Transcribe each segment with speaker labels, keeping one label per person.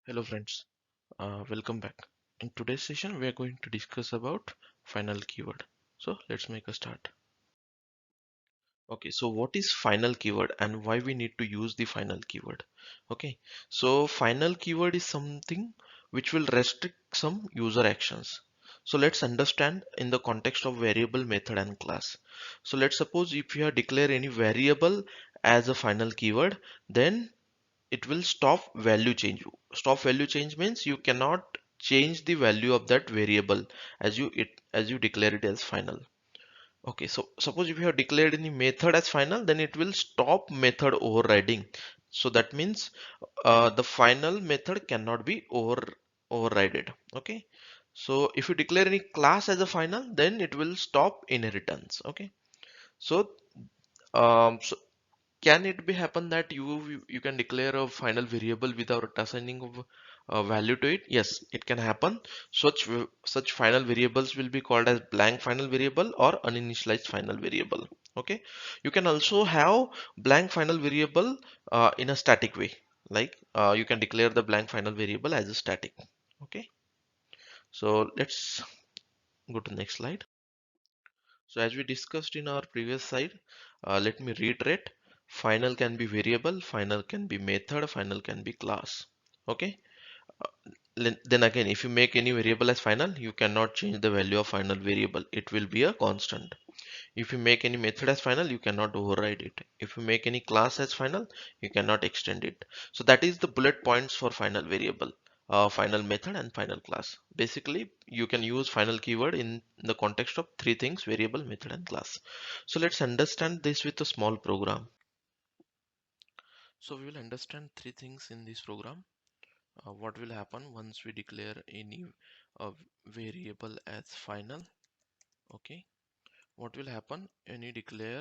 Speaker 1: Hello friends, welcome back. In today's session, we are going to discuss about final keyword. So let's make a start. Okay, so what is final keyword and why we need to use the final keyword? Okay, so final keyword is something which will restrict some user actions. So let's understand in the context of variable, method and class. So let's suppose if you have declared any variable as a final keyword, then it will stop value change. Stop value change means you cannot change the value of that variable as you declare it as final. Okay, so suppose if you have declared any method as final, then it will stop method overriding. So that means the final method cannot be overridden. Okay, so if you declare any class as a final, then it will stop inheritance. Okay, so so can it be happen that you can declare a final variable without assigning of value to it? Yes, it can happen. Such final variables will be called as blank final variable or uninitialized final variable. Okay, you can also have blank final variable in a static way, like you can declare the blank final variable as a static. Okay, so let's go to the next slide. So as we discussed in our previous slide, let me reiterate. Final can be variable, final can be method, final can be class. Okay. Then again, if you make any variable as final, you cannot change the value of final variable. It will be a constant. If you make any method as final, you cannot override it. If you make any class as final, you cannot extend it. So that is the bullet points for final variable, final method and final class. Basically, you can use final keyword in the context of three things: variable, method and class. So let's understand this with a small program. So we will understand three things in this program. What will happen once we declare any uh, variable as final? Okay. What will happen when you declare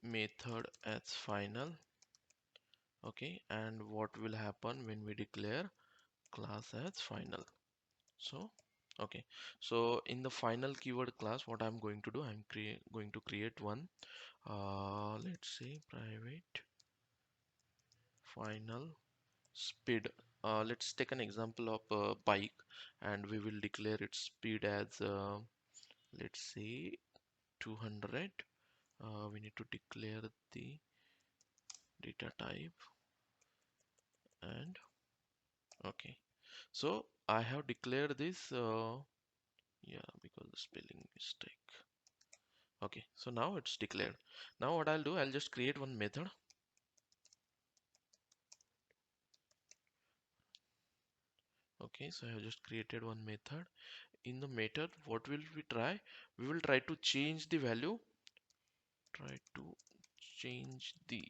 Speaker 1: method as final? Okay, and what will happen when we declare class as final? So okay, so in the final keyword class, what I'm going to do, I'm going to create one, let's say private final speed. Let's take an example of a bike, and we will declare its speed as let's say 200. We need to declare the data type. And okay, so I have declared this yeah, because the spelling mistake. Okay, so now it's declared. Now what I'll do, I'll just create one method. Okay, so I have just created one method. In the method, what will we try? We will try to change the value. Try to change the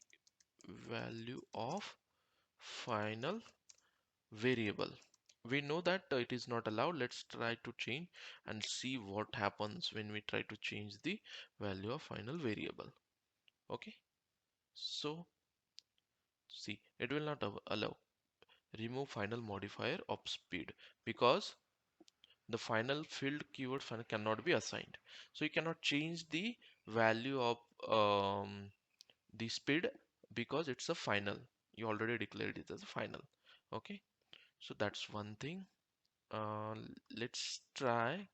Speaker 1: value of final variable. We know that it is not allowed. Let's try to change and see what happens when we try to change the value of final variable. Okay, so see, it will not allow. Remove final modifier of speed, because the final field keyword final cannot be assigned. So you cannot change the value of the speed because it's a final. You already declared it as a final. Okay, so that's one thing. uh, let's try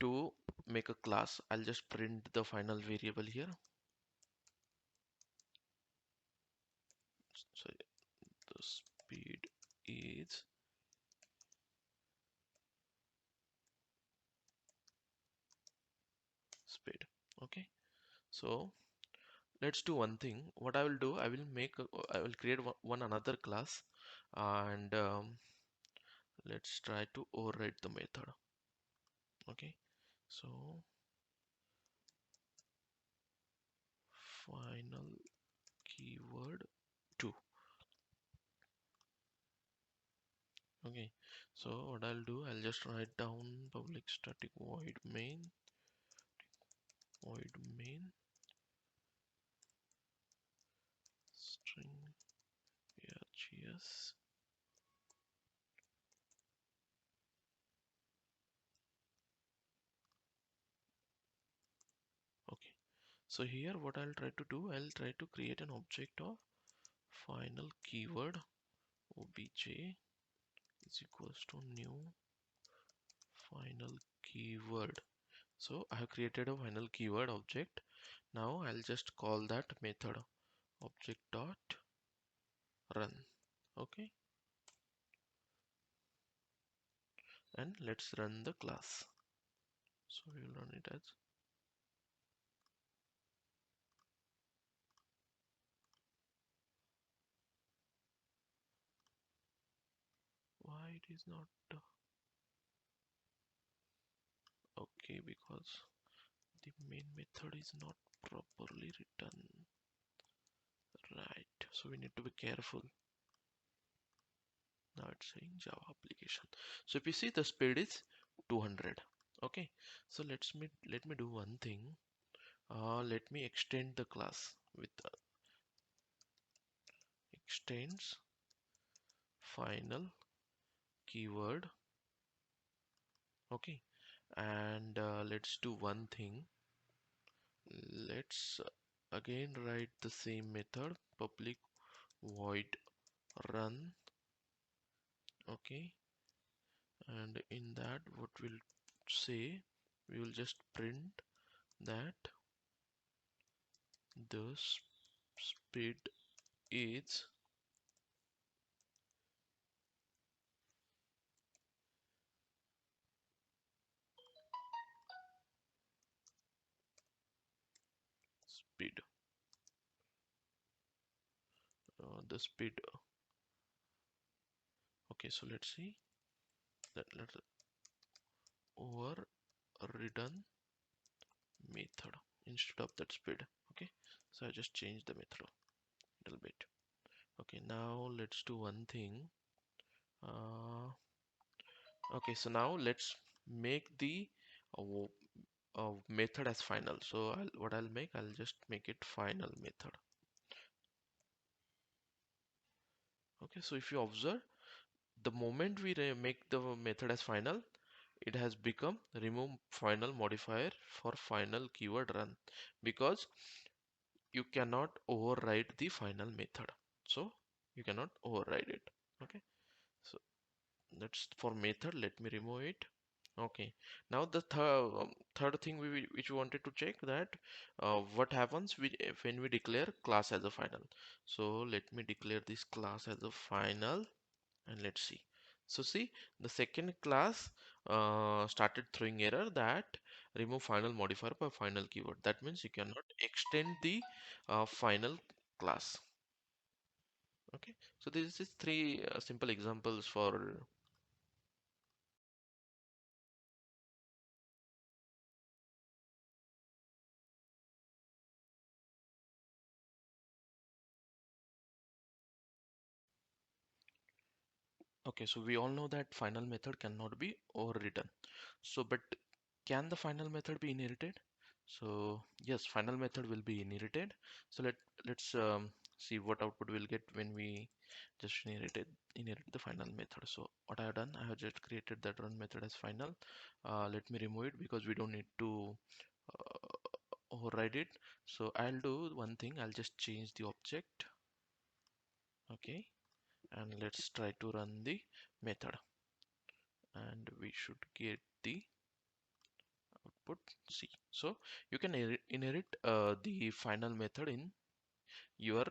Speaker 1: to make a class. I'll just print the final variable here. So the speed is speed. Okay, so let's do one thing. What I will do, I will create one another class, and let's try to override the method. Okay, so final keyword 2. Okay, so what I'll do, I'll just write down public static void main string args. Okay, so here what I'll try to do, I'll try to create an object of final keyword obj is equals to new final keyword. So I have created a final keyword object. Now I'll just call that method object dot run. Okay, and let's run the class. So we will run it as why it is not okay, because the main method is not properly written, right? So we need to be careful. Now it's saying Java application. So if you see, the speed is 200. Okay, so let me do one thing. Let me extend the class with extends final keyword. Okay, and let's do one thing. Let's again write the same method, public void run. Okay, and in that what we'll say, we will just print that the speed is speed, the speed. Okay, so let's see that, let's overridden method instead of that speed. Okay, so I just changed the method a little bit. Okay, now let's do one thing. Okay, so now let's make the method as final. So I'll just make it final method. Okay, so if you observe, the moment we make the method as final, it has become remove final modifier for final keyword run, because you cannot override the final method. So you cannot override it. Okay, so that's for method. Let me remove it. Okay, now the third thing which we wanted to check, that what happens when we declare class as a final. So let me declare this class as a final, and let's see. So see, the second class started throwing error that remove final modifier by final keyword. That means you cannot extend the final class. Okay, so this is three simple examples for. Okay, so we all know that final method cannot be overridden. So, but can the final method be inherited? So yes, final method will be inherited. So let's see what output we'll get when we just inherit the final method. So what I have done, I have just created that run method as final. Let me remove it because we don't need to override it. So I'll do one thing. I'll just change the object. Okay, and let's try to run the method, and we should get the output C. So you can inherit the final method in your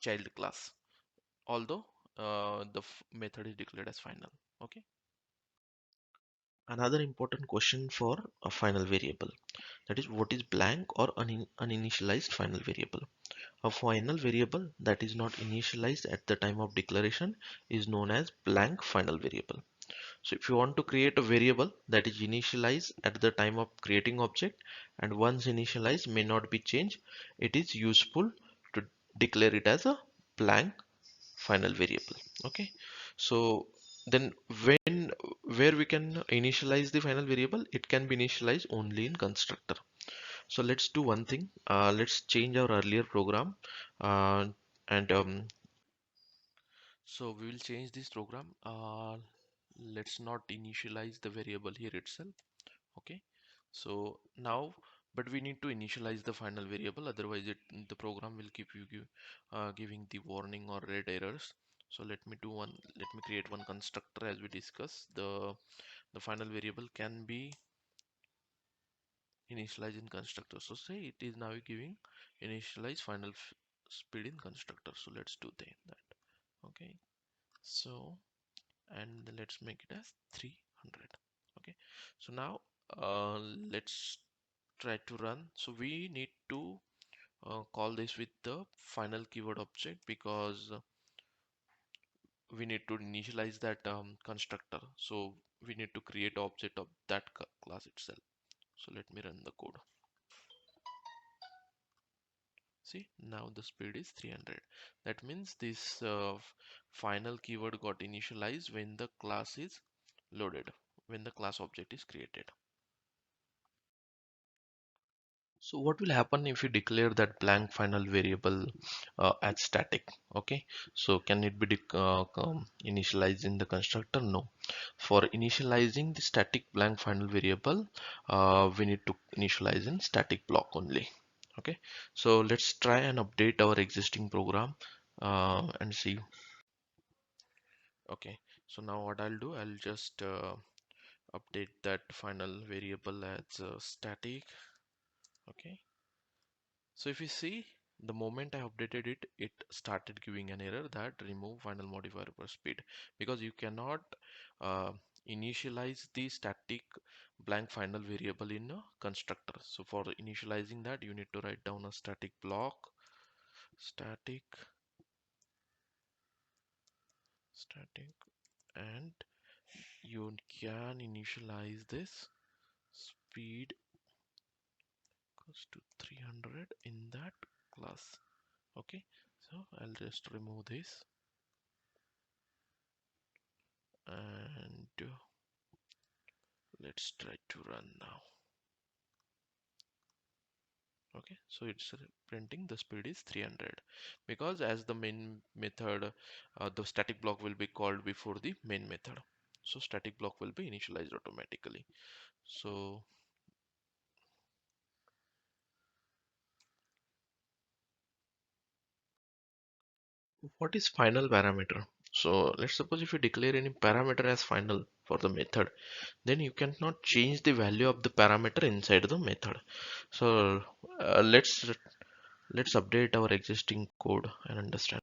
Speaker 1: child class, although the method is declared as final. Okay. Another important question for a final variable, that is, what is blank or uninitialized final variable? A final variable that is not initialized at the time of declaration is known as blank final variable. So if you want to create a variable that is initialized at the time of creating object and once initialized may not be changed, it is useful to declare it as a blank final variable. Okay, so then where we can initialize the final variable, it can be initialized only in constructor. So let's do one thing. Let's change our earlier program, uh, and so we will change this program. Let's not initialize the variable here itself. Okay, so now but we need to initialize the final variable, otherwise the program will keep you giving the warning or red errors. So let me create one constructor. As we discussed, the final variable can be initialized in constructor. So say it is now giving initialize final speed in constructor. So let's do that. Okay, so and let's make it as 300. Okay, so now uh, let's try to run. So we need to call this with the final keyword object, because we need to initialize that constructor. So we need to create object of that class itself. So let me run the code. See, now the speed is 300. That means this final keyword got initialized when the class is loaded, when the class object is created. So what will happen if you declare that blank final variable as static? Okay, so can it be initialized in the constructor? No. For initializing the static blank final variable, we need to initialize in static block only. Okay, so let's try and update our existing program and see. Okay, so now what I'll do, I'll just update that final variable as static. Okay, so if you see, the moment I updated it, it started giving an error that remove final modifier per speed, because you cannot uh, initialize the static blank final variable in a constructor. So for initializing that, you need to write down a static block, static, static, and you can initialize this speed equals to 300 in that class. Okay, so I'll just remove this and let's try to run now. Okay, so it's printing the speed is 300, because as the main method, the static block will be called before the main method, so static block will be initialized automatically. So what is final parameter? So let's suppose if you declare any parameter as final for the method, then you cannot change the value of the parameter inside the method. So let's update our existing code and understand.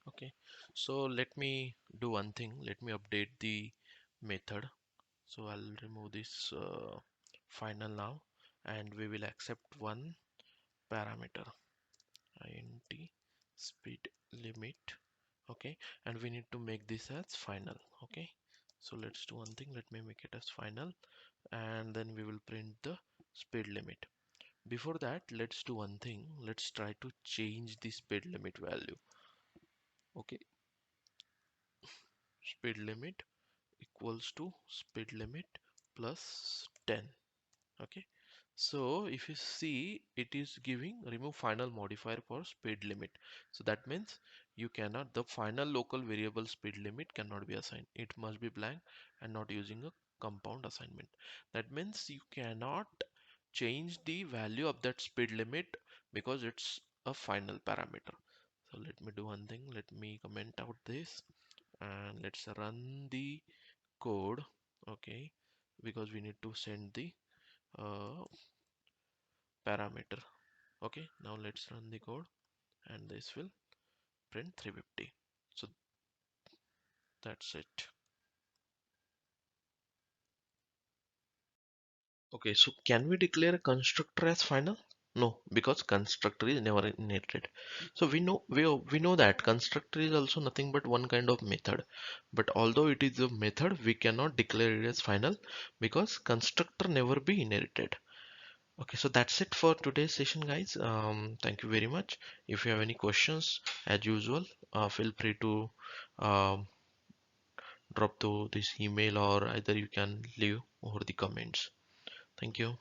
Speaker 1: Okay, so let me do one thing. Let me update the method. So I'll remove this final now, and we will accept one parameter, int speed limit. Okay, and we need to make this as final. Okay, so let's do one thing. Let me make it as final, and then we will print the speed limit. Before that, let's do one thing. Let's try to change the speed limit value. Okay, speed limit equals to speed limit plus 10. Okay, so if you see, it is giving remove final modifier for speed limit. So that means you cannot, the final local variable speed limit cannot be assigned. It must be blank and not using a compound assignment. That means you cannot change the value of that speed limit, because it's a final parameter. So let me do one thing. Let me comment out this and let's run the code. Okay, because we need to send the uh, parameter. Okay, now let's run the code and this will print 350. So that's it. Okay, so can we declare a constructor as final? No, because constructor is never inherited. So we know that constructor is also nothing but one kind of method. But although it is a method, we cannot declare it as final, because constructor never be inherited. Okay, so that's it for today's session, guys. Thank you very much. If you have any questions, as usual, feel free to um, drop to this email, or either you can leave over the comments. Thank you.